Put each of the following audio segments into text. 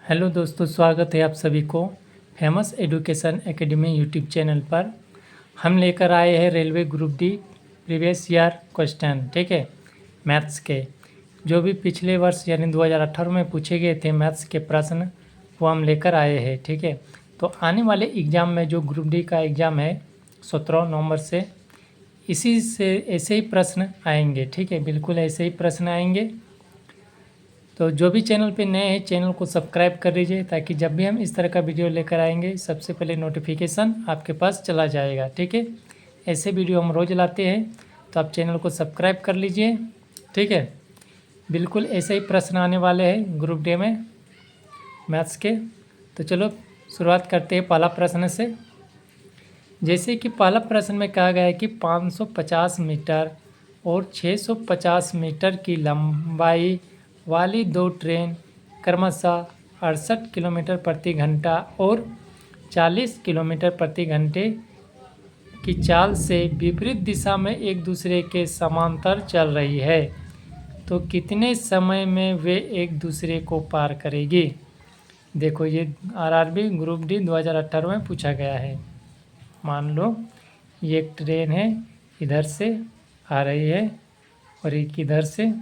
Hello दोस्तों, स्वागत है आप सभी को famous education academy YouTube channel पर। हम लेकर आए हैं railway group D previous year question, ठीक है, मैथ्स के। जो भी पिछले वर्ष यानी 2018 में पूछे गए थे मैथ्स के प्रश्न, वो हम लेकर आए हैं, ठीक है। तो आने वाले एग्ज़ाम में जो ग्रुप डी का एग्ज़ाम है 17 नवंबर से, इसी से ऐसे ही प्रश्न आएंगे, ठीक है, बिल्कुल ऐसे ही प्रश्न आएंगे। तो जो भी चैनल पे नए हैं चैनल को सब्सक्राइब कर लीजिए, ताकि जब भी हम इस तरह का वीडियो लेकर आएंगे सबसे पहले नोटिफिकेशन आपके पास चला जाएगा, ठीक है। ऐसे वीडियो हम रोज़ लाते हैं, तो आप चैनल को सब्सक्राइब कर लीजिए, ठीक है। बिल्कुल ऐसे ही प्रश्न आने वाले हैं ग्रुप डी में मैथ्स के। तो चलो शुरुआत करते हैं पहला प्रश्न से। जैसे कि पहला प्रश्न में कहा गया है कि 550 मीटर और 650 मीटर की लंबाई वाली दो ट्रेन क्रमशः 68 किलोमीटर प्रति घंटा और 40 किलोमीटर प्रति घंटे की चाल से विपरीत दिशा में एक दूसरे के समांतर चल रही है, तो कितने समय में वे एक दूसरे को पार करेगी। देखो, ये आरआरबी ग्रुप डी 2018 में पूछा गया है। मान लो ये एक ट्रेन है, इधर से आ रही है और एक इधर से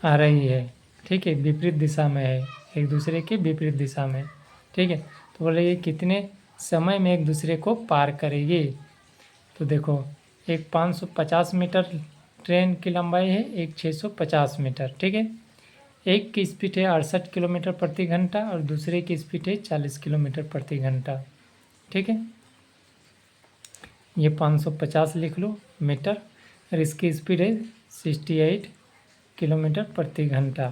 आ रही है, ठीक है, विपरीत दिशा में है, एक दूसरे के विपरीत दिशा में, ठीक है। तो बोले ये कितने समय में एक दूसरे को पार करेगी। तो देखो, एक 550 मीटर ट्रेन की लंबाई है, एक 650 मीटर, ठीक है। एक की स्पीड है 68 किलोमीटर प्रति घंटा और दूसरे की स्पीड है 40 किलोमीटर प्रति घंटा, ठीक है। ये 550 लिख लो मीटर और इसकी स्पीड है 68 किलोमीटर प्रति घंटा।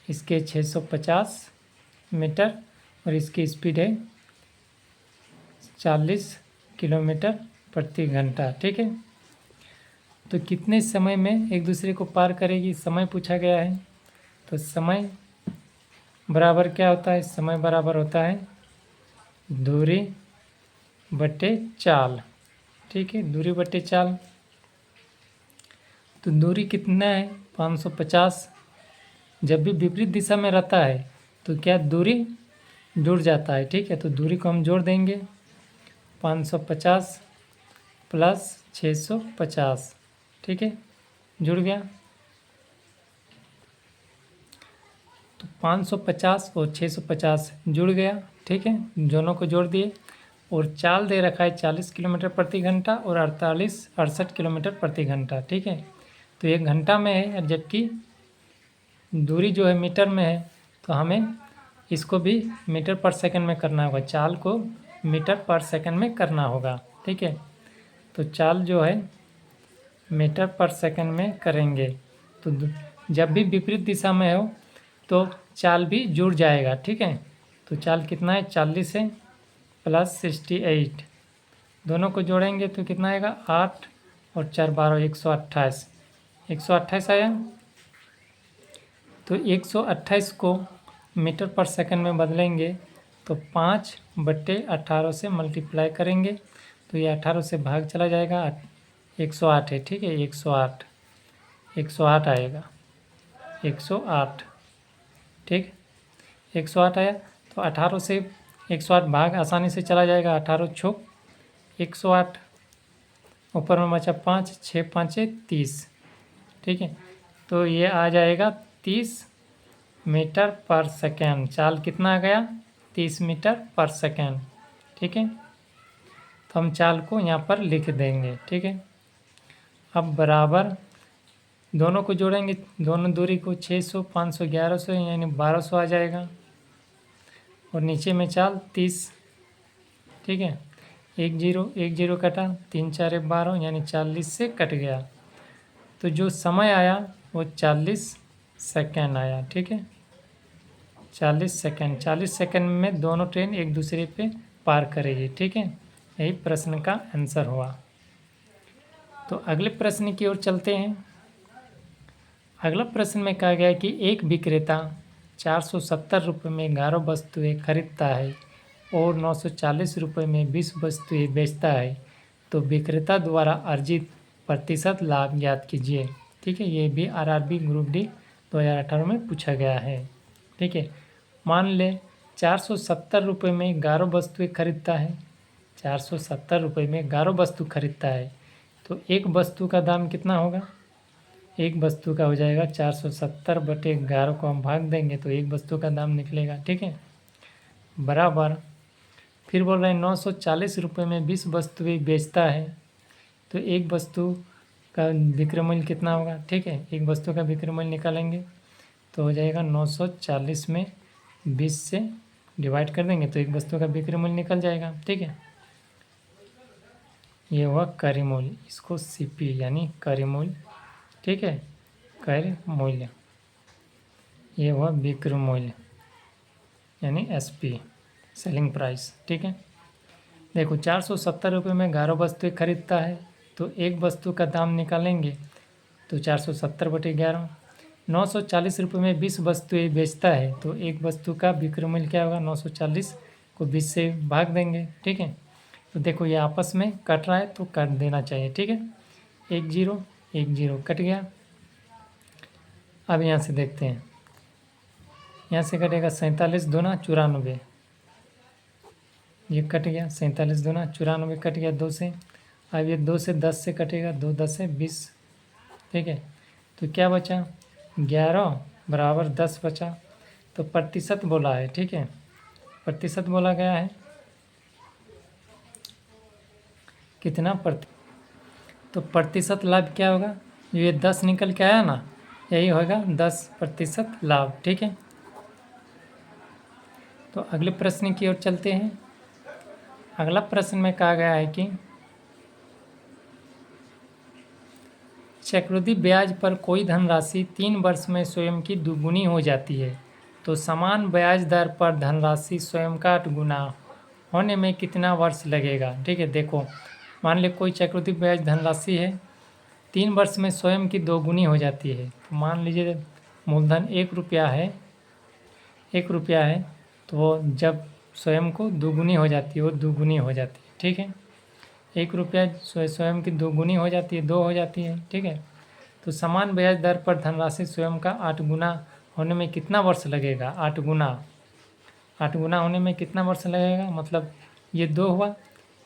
इसके 650 मीटर और इसकी स्पीड है 40 किलोमीटर प्रति घंटा, ठीक है। तो कितने समय में एक दूसरे को पार करेगी, समय पूछा गया है। तो समय बराबर क्या होता है, समय बराबर होता है दूरी बटे चाल, ठीक है, दूरी बटे चाल। तो दूरी कितना है 550। जब भी विपरीत दिशा में रहता है तो क्या दूरी जुड़ जाता है, ठीक है। तो दूरी को हम जोड़ देंगे, 550 प्लस 650, ठीक है, जुड़ गया। तो 550 और 650 जुड़ गया, ठीक है, दोनों को जोड़ दिए। और चाल दे रखा है 40 किलोमीटर प्रति घंटा और 68 किलोमीटर प्रति घंटा, ठीक है। तो 1 घंटा में है, जबकि दूरी जो है मीटर में है, तो हमें इसको भी मीटर पर सेकंड में करना होगा, चाल को मीटर पर सेकंड में करना होगा, ठीक है। तो चाल जो है मीटर पर सेकंड में करेंगे, तो जब भी विपरीत दिशा में हो तो चाल भी जुड़ जाएगा, ठीक है। तो चाल कितना है 40 है प्लस 68, दोनों को जोड़ेंगे तो कितना आएगा 8 और 4 12, 128, 128 आया। तो 128 को मीटर पर सेकंड में बदलेंगे तो 5/18 से मल्टीप्लाई करेंगे, तो ये 18 से भाग चला जाएगा, 108 है, ठीक है, 108, 108 आएगा, 108, ठीक, 108 आया। तो 18 से 108 भाग आसानी से चला जाएगा, 18 छो 108, ऊपर में बचा 5, 6 5 30, ठीक है। तो ये आ जाएगा 30 मीटर पर सेकेंड। चाल कितना आ गया 30 मीटर पर सेकेंड, ठीक है। तो हम चाल को यहाँ पर लिख देंगे, ठीक है। अब बराबर दोनों को जोड़ेंगे, दोनों दूरी को 600 500 1100 यानी 1200 आ जाएगा। और नीचे में चाल 30, ठीक है, 1 0 कटा, 3 4 12 यानी 40 से कट गया। तो जो समय आया वो 40 सेकेंड आया, ठीक है, 40 सेकेंड। 40 सेकेंड में दोनों ट्रेन एक दूसरे पे पार करेगी, ठीक है। यही प्रश्न का आंसर हुआ। तो अगले प्रश्न की ओर चलते हैं। अगला प्रश्न में कहा गया है कि एक विक्रेता 470 रुपये में 11 वस्तुएं खरीदता है और 940 रुपये में 20 वस्तुएं बेचता है, तो विक्रेता द्वारा अर्जित प्रतिशत लाभ ज्ञात कीजिए, ठीक है। ये भी आरआरबी ग्रुप डी 2018 में पूछा गया है, ठीक है। मान ले 470 रुपये में 11 वस्तुएं खरीदता है। 470 रुपये में 11 वस्तु खरीदता है, तो एक वस्तु का दाम कितना होगा? एक वस्तु का हो जाएगा 470/11 को हम भाग देंगे तो एक वस्तु का दाम निकलेगा। ठीक है, बराबर। फिर बोल रहे हैं 940 रुपये में 20 वस्तुएं बेचता है, तो एक वस्तु का विक्रय मूल्य कितना होगा? ठीक है, एक वस्तु का विक्रय मूल्य निकालेंगे तो हो जाएगा 940 में 20 से डिवाइड कर देंगे तो एक वस्तु का विक्रय मूल्य निकल जाएगा। ठीक है, ये हुआ क्रय मूल्य, इसको सीपी यानी क्रय मूल्य। ठीक है, क्रय मूल्य। ये हुआ विक्रय मूल्य यानी एसपी, सेलिंग प्राइस। ठीक है, देखो 470 रुपये में 11 वस्तुएं खरीदता है, तो एक वस्तु का दाम निकालेंगे तो 470/11। 940 रुपये में 20 वस्तुएं बेचता है, तो एक वस्तु का विक्रय मूल्य क्या होगा? 940 को 20 से भाग देंगे। ठीक है, तो देखो ये आपस में कट रहा है तो काट देना चाहिए। ठीक है, 1 0 1 0 कट गया। अब यहाँ से देखते हैं, यहाँ से कटेगा 47 दूना 94, ये कट गया। 47 दूना 94 कट गया 2 से। अब ये 2 से 10 से कटेगा, 2 10 से 20। ठीक है, तो क्या बचा? 11 बराबर 10 बचा। तो प्रतिशत बोला है। ठीक है, प्रतिशत बोला गया है, कितना तो प्रतिशत लाभ क्या होगा? ये 10 निकल के आया ना, यही होगा 10% लाभ। ठीक है, तो अगले प्रश्न की ओर चलते हैं। अगला प्रश्न में कहा गया है कि चक्रवृद्धि ब्याज पर कोई धनराशि 3 वर्ष में स्वयं की दुगुनी हो जाती है, तो समान ब्याज दर पर धनराशि स्वयं का 8 गुना होने में कितना वर्ष लगेगा? ठीक है, देखो मान ले कोई चक्रवृद्धि ब्याज धनराशि है, 3 वर्ष में स्वयं की 2 गुनी हो जाती है। तो मान लीजिए मूलधन 1 रुपया है, 1 रुपया है, तो वो जब स्वयं को दुगुनी हो जाती है, वो दुगुनी हो जाती है। ठीक है, 1 रुपया स्वयं की 2 गुनी हो जाती है, 2 हो जाती है। ठीक है, तो समान ब्याज दर पर धनराशि स्वयं का 8 गुना होने में कितना वर्ष लगेगा? 8 गुना, 8 गुना होने में कितना वर्ष लगेगा? मतलब ये 2 हुआ,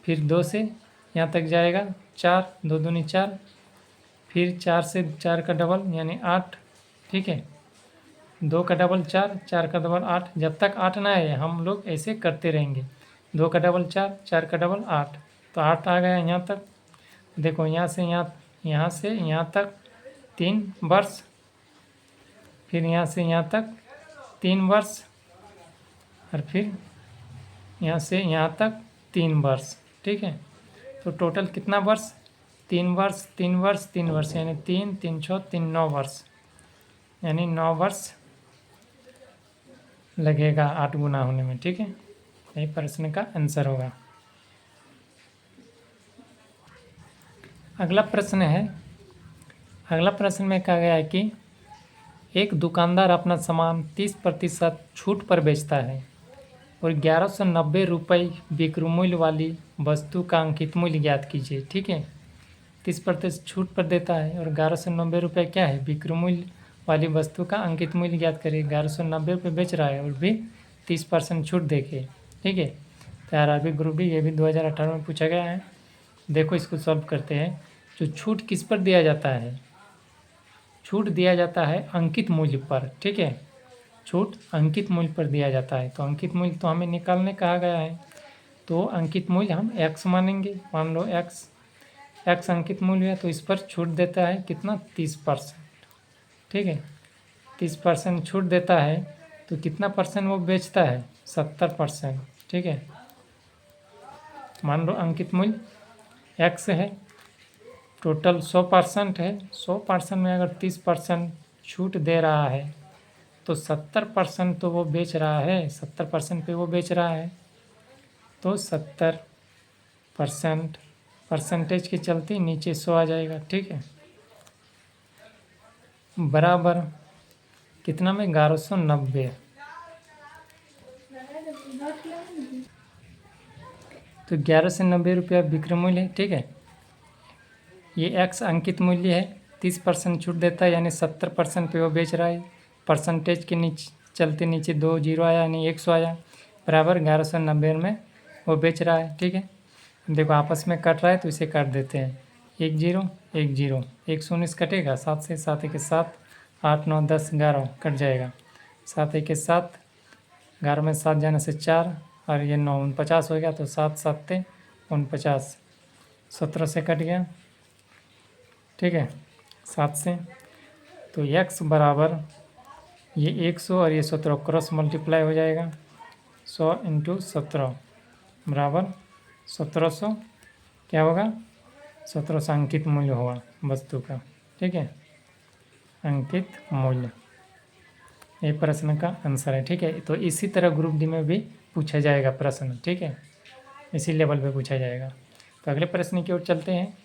फिर 2 से यहाँ तक जाएगा 4, 2 दूनी 4, फिर 4 से 4 का डबल यानी 8। ठीक है, 2 का डबल 4, 4 का डबल 8, जब तक 8 ना आए हम लोग ऐसे करते रहेंगे। 2 का डबल 4, 4 का डबल 8, तो 8 आ गया यहाँ तक। देखो यहाँ से यहाँ तक 3 वर्ष, फिर यहाँ से यहाँ तक 3 वर्ष, और फिर यहाँ से यहाँ तक 3 वर्ष। ठीक है, तो टोटल कितना वर्ष? 3 वर्ष 3 वर्ष 3 वर्ष, यानी 3 3 6 3 9 वर्ष, यानी 9 वर्ष लगेगा 8 गुना होने में। ठीक है, यही प्रश्न का आंसर होगा। अगला प्रश्न है, अगला प्रश्न में कहा गया है कि एक दुकानदार अपना सामान 30% छूट पर बेचता है और 1190 रुपये विक्रय मूल्य वाली वस्तु का अंकित मूल्य ज्ञात कीजिए। ठीक है, 30% छूट पर देता है और 1190 रुपये क्या है? विक्रय मूल्य वाली वस्तु का अंकित मूल्य ज्ञात करिए। 1190 रुपये बेच रहा है और भी 30% छूट देके। ठीक है, तो आरआरबी ग्रुप डी, ये भी 2018 में पूछा गया है। देखो इसको सॉल्व करते हैं। जो छूट किस पर दिया जाता है? छूट दिया जाता है अंकित मूल्य पर। ठीक है, छूट अंकित मूल्य पर दिया जाता है, तो अंकित मूल्य तो हमें निकालने कहा गया है, तो अंकित मूल्य हम x मानेंगे। मान लो x अंकित मूल्य है, तो इस पर छूट देता है कितना? 30%। ठीक है, 30% छूट देता है, तो कितना परसेंट वो बेचता है? 70%। ठीक है, मान लो अंकित मूल्य x है, टोटल 100% है, 100% में अगर 30% छूट दे रहा है तो 70% तो वो बेच रहा है, 70% पे वो बेच रहा है, तो 70% परसेंटेज के चलते नीचे 100 आ जाएगा। ठीक है, बराबर कितना में? 1190। तो 1190 रुपया विक्रय मूल्य है। ठीक है, ये x अंकित मूल्य है, 30% छूट देता है यानी 70% पे वो बेच रहा है, परसेंटेज के नीचे चलते नीचे 2 जीरो आया यानी 100 आया, बराबर 1190 में वो बेच रहा है। ठीक है, देखो आपस में कट रहा है तो इसे काट देते हैं, 1 जीरो 1 जीरो, 119 कटेगा 7 से, 7 1 7, 8 9 10 11 कट जाएगा, 7 1 7, 11 में 7 जाने से 4 और ये 9 49 हो गया, तो 7 7 49, 17 से कट गया। ठीक है, 7 से, तो x बराबर ये 100 और ये 17 क्रॉस मल्टीप्लाई हो जाएगा, 100 इंटू 17 बराबर 1700 क्या होगा, 1700 अंकित मूल्य होगा वस्तु का। ठीक है, अंकित मूल्य, ये प्रश्न का आंसर है। ठीक है, तो इसी तरह ग्रुप डी में भी पूछा जाएगा प्रश्न। ठीक है, इसी लेवल पे पूछा जाएगा। तो अगले प्रश्न की ओर चलते हैं।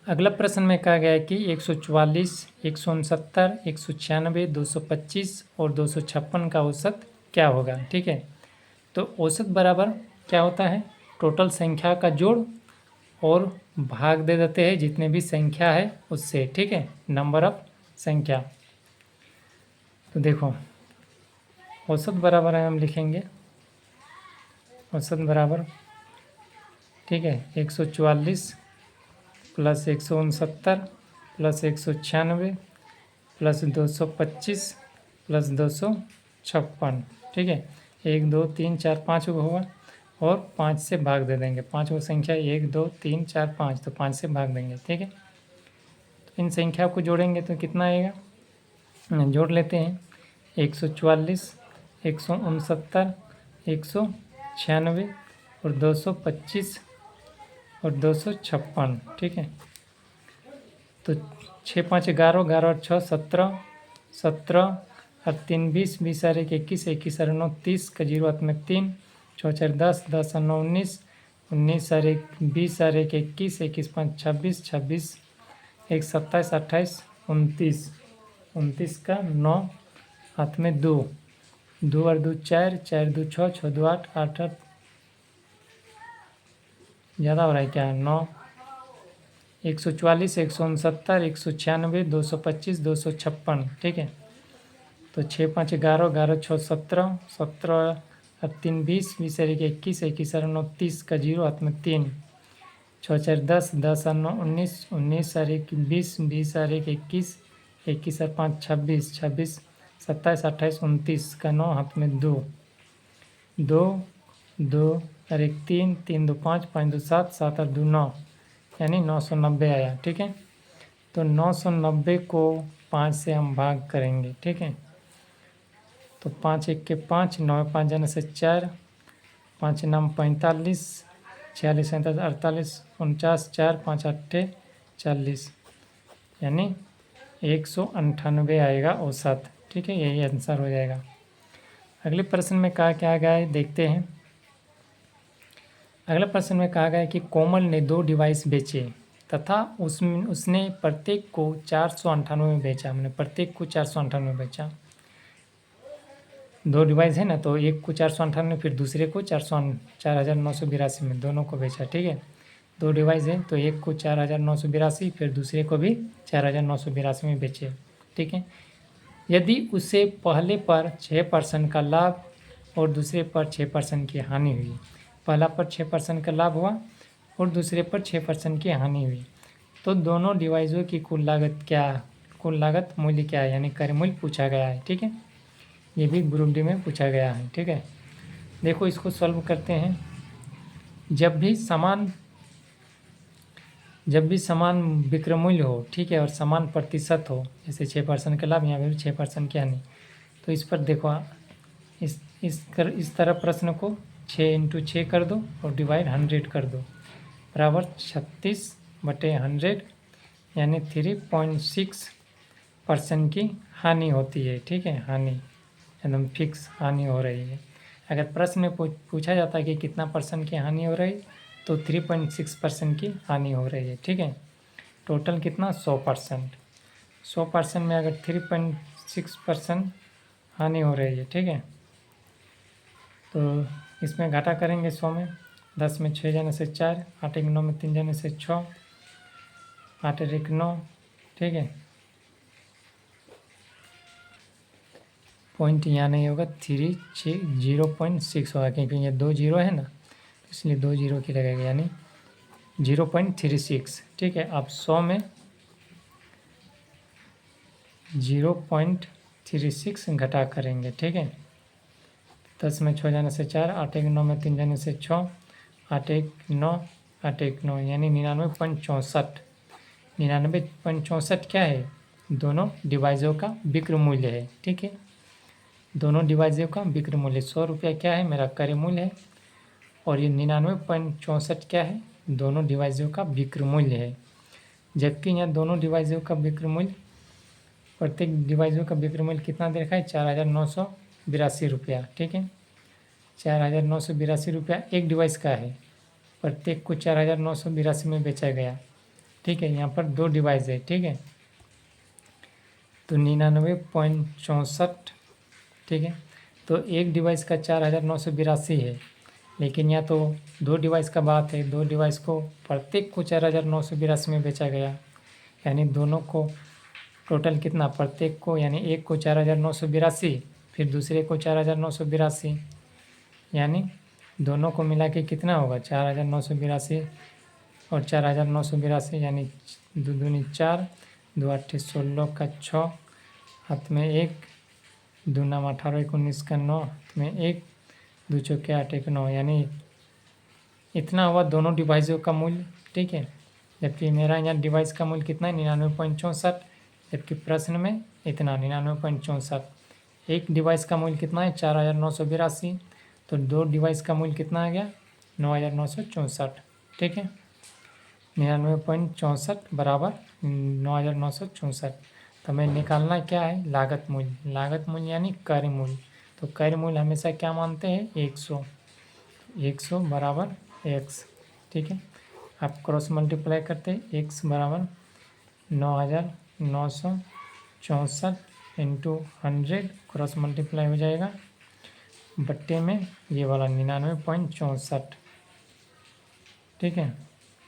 अगला प्रश्न में कहा गया है कि 144, 169, 196, 225 और 256 का औसत क्या होगा। ठीक है, तो औसत बराबर क्या होता है, टोटल संख्या का जोड़ और भाग दे देते हैं जितने भी संख्या है उससे। ठीक है, नंबर ऑफ संख्या। तो देखो औसत बराबर है, हम लिखेंगे औसत बराबर, ठीक है, 144 प्लस 169 प्लस 196 प्लस 225 प्लस 256। ठीक है, 1 2 3 4 5 को होगा और 5 से भाग दे देंगे, 5 को संख्या 1 2 3 4 5, तो 5 से भाग देंगे। ठीक है, तो इन संख्या को जोड़ेंगे तो कितना आएगा, जोड़ लेते हैं, 144, 169, 196 और 225 और 256। ठीक है, तो 6 5 11, 11 और 6 17, 17 और 3 20, 20 और 1 21, 21 और 9 30 का जीरो हाथ में 3, 6 4 10, 10 और 9 19, 19 और 1 20 और 1 21, 21 5 26, 26 1 27, 28 29, 29 का 9 हाथ में 2, 2 और 2 4, 4 2 6, 6 2 8, 8 8 ज़्यादा हो रहा है क्या, 9, 144, 169, 196, 225, 256। ठीक है, तो 6 5 11, 11 6 17, 17 और 3 20, 20 और 1 21, 21 और 9 30 का जीरो हाथ में 3, 6 4 10, 10 और 9 19, 19 और 1 20, 20 और 1 21, 21 और 5 26, 26 27 28 29 का 9 हाथ में 2, 2 2 और 1 3, 3 2 5, 5 2 7, 7 और 2 9 यानी 990 आया। ठीक है, तो 990 को 5 से हम भाग करेंगे। ठीक है, तो 5 1 के 5, 9 5 जाने से 4, 5 नाम 45, 46 37 48 49, 4 5 8 40 यानी 198 आएगा औसत। ठीक है, यही आंसर हो जाएगा। अगले प्रश्न में कहा क्या गया है देखते हैं। अगले प्रश्न में कहा गया है कि कोमल ने 2 डिवाइस बेचे तथा उसने प्रत्येक को 498 में बेचा, मैंने प्रत्येक को 498 में बेचा। 2 डिवाइस है ना, तो एक को 498, फिर दूसरे को 4982 में, दोनों को बेचा। ठीक है, 2 डिवाइस है तो एक को 4982, फिर दूसरे को भी 4982 में बेचे। ठीक है, यदि उसे पहले पर 6% का लाभ और दूसरे पर 6% की हानि हुई, पहला पर 6% का लाभ हुआ और दूसरे पर 6% की हानि हुई, तो दोनों डिवाइसों की कुल लागत क्या, कुल लागत मूल्य क्या है, यानी क्रय मूल्य पूछा गया है। ठीक है, ये भी ग्रुप डी में पूछा गया है। ठीक है, देखो इसको सॉल्व करते हैं। जब भी समान विक्रय मूल्य हो, ठीक है, और समान प्रतिशत हो, जैसे 6% का लाभ, यहाँ पे भी 6% की हानि, तो इस पर देखो इस तरह प्रश्न को 6 × 6 कर दो और डिवाइड 100 कर दो, बराबर 36/100 यानी 3.6% की हानि होती है। ठीक है, हानि एकदम फिक्स हानि हो रही है। अगर प्रश्न में पूछा जाता है कि कितना परसेंट की हानि हो रही, तो 3.6% की हानि हो रही है। ठीक है, टोटल कितना 100%, 100% में अगर 3.6% हानि हो रही है। ठीक है, तो इसमें घाटा करेंगे 100 में, 10 में 6 जाने से 4, 8 1 9 में 3 जाने से 6, 8 1 9। ठीक है, पॉइंट यहाँ नहीं होगा, 0.6 होगा, क्योंकि ये 2 जीरो है ना, इसलिए 2 जीरो की लगेगा, यानी 0.36। ठीक है, अब 100 में 0.36 घटा करेंगे। ठीक है, 10 में 6 जाने से 4, 8 1 9 में 3 जाने से 6, 8 1 9, 8 1 9, यानी 99.64। 99.64 क्या है? दोनों डिवाइजों का विक्रय मूल्य है। ठीक है, दोनों डिवाइजों का विक्रय मूल्य 100 रुपया क्या है? मेरा क्रय मूल्य है। और ये 99.64 क्या है? दोनों डिवाइजों का विक्रय मूल्य है। जबकि यहाँ दोनों डिवाइजों का विक्रय मूल्य, प्रत्येक डिवाइजों का विक्रय मूल्य कितना दे रखा है? 4,982 रुपया। ठीक है, 4,982 रुपया एक डिवाइस का है, प्रत्येक को 4,982 में बेचा गया। ठीक है, यहाँ पर 2 डिवाइस है। ठीक है, तो 99.64। ठीक है, तो एक डिवाइस का 4,982 है, लेकिन यहाँ तो 2 डिवाइस का बात है। 2 डिवाइस को प्रत्येक को 4,982 में बेचा गया, यानी दोनों को टोटल कितना? प्रत्येक को, यानी एक को 4,982, फिर दूसरे को 4,982, यानी दोनों को मिला के कितना होगा? 4,982 और 4,982, यानी 2 दूनी 4, 2 8 16 का 6, हाथ में 1, 2 9 18 19 का 9, हाथ में 1, 2 चौके 8 1 9, यानी इतना हुआ दोनों डिवाइसों का मूल्य। ठीक है, जबकि मेरा यहाँ डिवाइस का मूल्य कितना है? 99.64, जबकि प्रश्न में इतना 99.64। एक डिवाइस का मूल्य कितना है? 4,982, तो 2 डिवाइस का मूल्य कितना आ गया? 9,964। ठीक है, 99.64 बराबर 9,964। तो हमें निकालना क्या है? लागत मूल्य। लागत मूल्य यानी क्रय मूल्य। तो क्रय मूल्य हमेशा क्या मानते हैं? 100। 100 बराबर x। ठीक है, आप क्रॉस मल्टीप्लाई करते हैं, x बराबर 9,964 इंटू 100, क्रॉस मल्टीप्लाई हो जाएगा, बट्टे में ये वाला 99.64। ठीक है,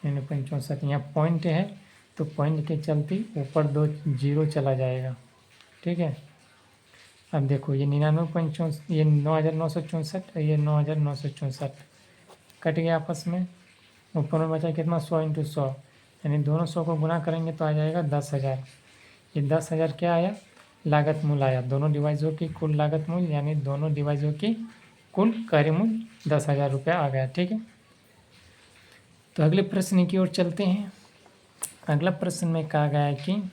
99.64, यहाँ पॉइंट है तो पॉइंट के चलते ऊपर 2 जीरो चला जाएगा। ठीक है, अब देखो ये 99.64, ये 9,964 और ये 9,964 कट गया आपस में, ऊपर में बचा कितना? 100 इंटू 100, यानी दोनों 100 को गुना करेंगे तो आ जाएगा 10,000। ये 10,000 क्या आया? लागत मूल्य आया। दोनों डिवाइसों की कुल लागत मूल्य, यानी दोनों डिवाइसों की कुल क्रय मूल्य 10,000 रुपया आ गया। ठीक है, तो अगले प्रश्न की ओर चलते हैं। अगला प्रश्न में कहा गया है कि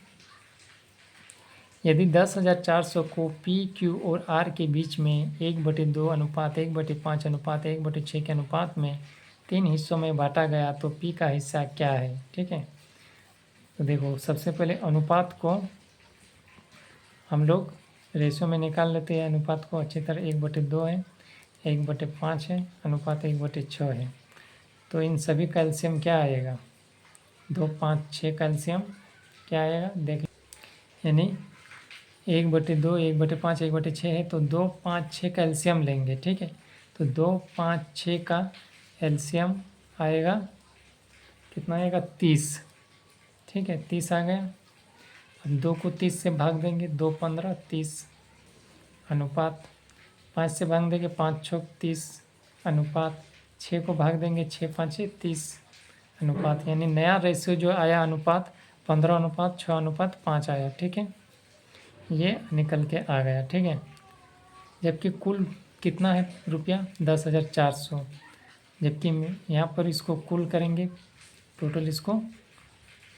यदि 10,400 को पी क्यू और आर के बीच में 1/2 अनुपात 1/5 अनुपात 1/6 के अनुपात में 3 हिस्सों में बांटा गया तो पी का हिस्सा क्या है? ठीक है, तो देखो सबसे पहले अनुपात को हम लोग रेशो में निकाल लेते हैं। अनुपात को अच्छी तरह 1/2 है, 1/5 है, अनुपात 1/6 है। तो इन सभी का एलसीएम क्या आएगा? 2 5 6 का एलसीएम क्या आएगा? देख, यानी 1/2 1/5 1/6 है, तो 2 5 6 का एलसीएम लेंगे। ठीक है, तो 2 5 6 का एलसीएम आएगा कितना? आएगा 30। ठीक है, 30 आ गया। अब 2 को 30 से भाग देंगे, 2 15 30 अनुपात 5 से भाग देंगे, 5 6 30 अनुपात 6 को भाग देंगे, 6 5 30 अनुपात, यानी नया रेशियो जो आया अनुपात 15:6:5 आया। ठीक है, ये निकल के आ गया। ठीक है, जबकि कुल कितना है रुपया? 10,400, जबकि यहाँ पर इसको कुल करेंगे, टोटल इसको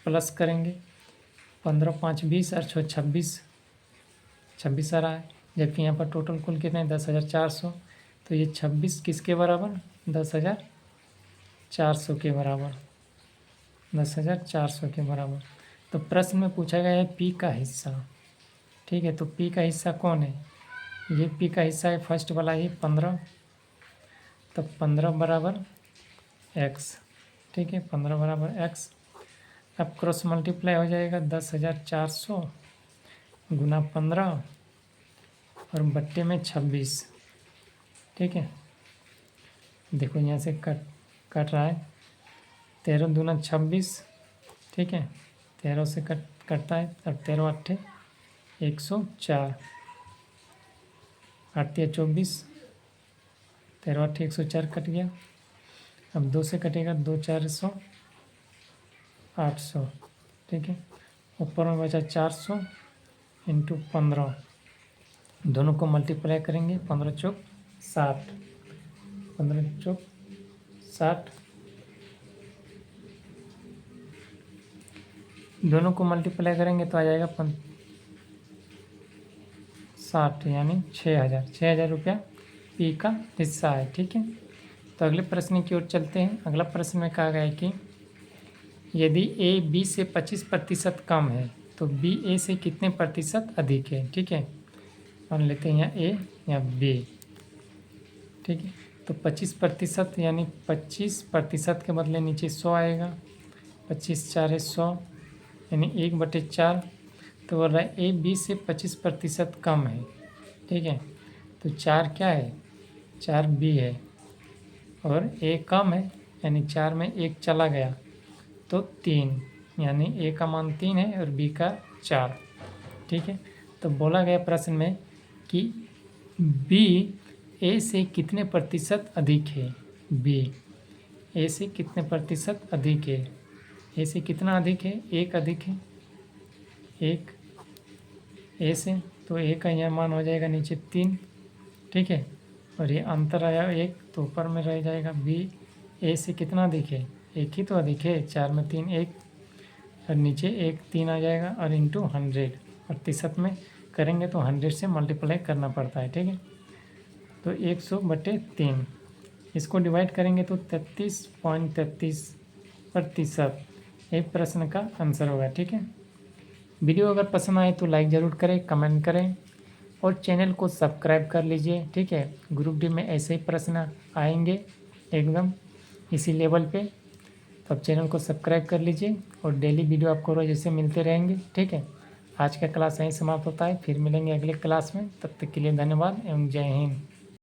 प्लस करेंगे, 15 5 20 और 6 26 26 आ रहा है, जबकि यहाँ पर टोटल कुल कितना है? 10,400। तो ये 26 किसके बराबर? 10,400 के बराबर, 10,400 के बराबर। तो प्रश्न में पूछा गया है पी का हिस्सा। ठीक है, तो पी का हिस्सा कौन है? ये पी का हिस्सा है फर्स्ट वाला ही 15, तो 15 बराबर x। ठीक है, 15 बराबर x। अब क्रॉस मल्टीप्लाई हो जाएगा, 10,400 गुना 15 और बट्टे में 26। ठीक है, देखो यहाँ से कट रहा है, 13 दूना 26। ठीक है, 13 से कटता है, और 13 8 104। 8 या 24, 13 8 104 कट गया। अब 2 से कटेगा, 2 4 100, 800, ठीक है। ऊपर में बचा 400 इंटू 15, दोनों को मल्टीप्लाई करेंगे, 15 चौक 60, 15 चौक 60, दोनों को मल्टीप्लाई करेंगे तो आ जाएगा 60 यानी 6,000 रुपया पी का हिस्सा है, ठीक है। तो अगले प्रश्न की ओर चलते हैं। अगला प्रश्न में कहा गया है कि यदि ए बी से 25% कम है तो बी ए से कितने प्रतिशत अधिक है, ठीक है। मान लेते हैं यहाँ ए या बी, ठीक है। तो 25% यानी 25% के बदले नीचे 100 आएगा, 25 4 100 यानी 1/4। तो बोल रहा है ए बी से 25% कम है, ठीक है। तो 4 क्या है, 4 बी है और ए कम है यानी 4 में 1 चला गया तो 3, यानी ए का मान 3 है और बी का 4, ठीक है। तो बोला गया प्रश्न में कि बी ए से कितने प्रतिशत अधिक है, बी ए से कितने प्रतिशत अधिक है, ए से कितना अधिक है, 1 अधिक है, 1 ए से, तो ए का यह मान हो जाएगा नीचे 3, ठीक है। और ये अंतर आया 1 तो ऊपर में रह जाएगा बी ए से कितना अधिक है, 1 ही तो अधिक है, 4 में 3 1, और नीचे 1 3 आ जाएगा और इंटू 100, प्रतिशत में करेंगे तो 100 से मल्टीप्लाई करना पड़ता है, ठीक है। तो 100/3 इसको डिवाइड करेंगे तो 33.33% एक प्रश्न का आंसर होगा, ठीक है। वीडियो अगर पसंद आए तो लाइक ज़रूर करें, कमेंट करें और चैनल को सब्सक्राइब कर लीजिए, ठीक है। ग्रुप डी में ऐसे ही प्रश्न आएंगे एकदम इसी लेवल पे, तो आप चैनल को सब्सक्राइब कर लीजिए और डेली वीडियो आपको रोज ऐसे मिलते रहेंगे, ठीक है। आज का क्लास यहीं समाप्त होता है, फिर मिलेंगे अगले क्लास में। तब तक के लिए धन्यवाद एवं जय हिंद।